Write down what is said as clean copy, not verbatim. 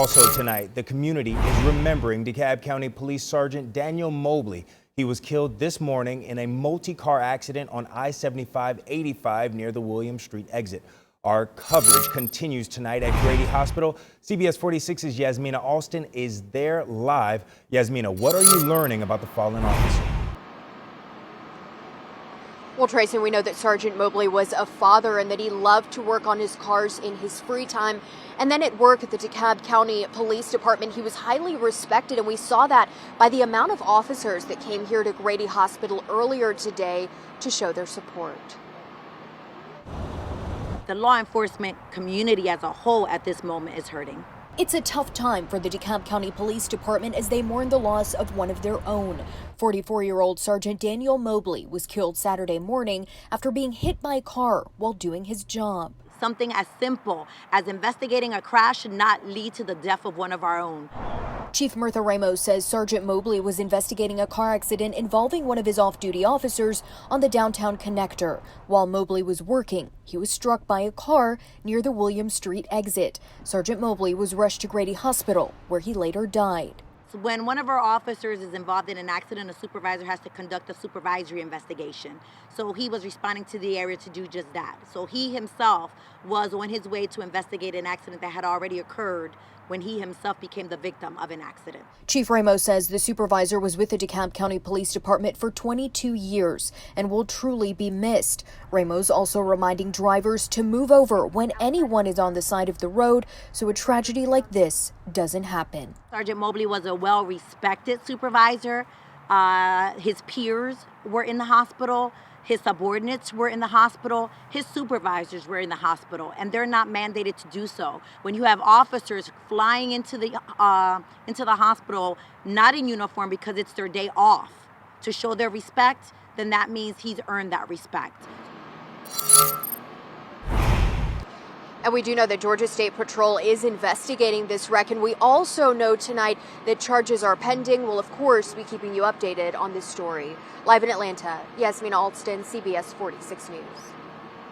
Also tonight, the community is remembering DeKalb County Police Sergeant Daniel Mobley. He was killed this morning in a multi-car accident on I-75-85 near the William Street exit. Our coverage continues tonight at Grady Hospital. CBS 46's Yasmina Alston is there live. Yasmina, what are you learning about the fallen officer? Well, Tracy, we know that Sergeant Mobley was a father and that he loved to work on his cars in his free time. And then at work at the DeKalb County Police Department, he was highly respected. And we saw that by the amount of officers that came here to Grady Hospital earlier today to show their support. The law enforcement community as a whole at this moment is hurting. It's a tough time for the DeKalb County Police Department as they mourn the loss of one of their own. 44-year-old Sergeant Daniel Mobley was killed Saturday morning after being hit by a car while doing his job. Something as simple as investigating a crash should not lead to the death of one of our own. Chief Mirtha Ramos says Sergeant Mobley was investigating a car accident involving one of his off-duty officers on the downtown connector. While Mobley was working, he was struck by a car near the William Street exit. Sergeant Mobley was rushed to Grady Hospital, where he later died. When one of our officers is involved in an accident, a supervisor has to conduct a supervisory investigation. So he was responding to the area to do just that. So he himself was on his way to investigate an accident that had already occurred when he himself became the victim of an accident. Chief Ramos says the supervisor was with the DeKalb County Police Department for 22 years and will truly be missed. Ramos also reminding drivers to move over when anyone is on the side of the road so a tragedy like this doesn't happen. Sergeant Mobley was a well-respected supervisor. His peers were in the hospital. His subordinates were in the hospital. His supervisors were in the hospital, and they're not mandated to do so. When you have officers flying into the hospital not in uniform because it's their day off to show their respect, then that means he's earned that respect. And we do know that Georgia State Patrol is investigating this wreck, and we also know tonight that charges are pending. We'll, of course, be keeping you updated on this story. Live in Atlanta, Yasmina Alston, CBS 46 News.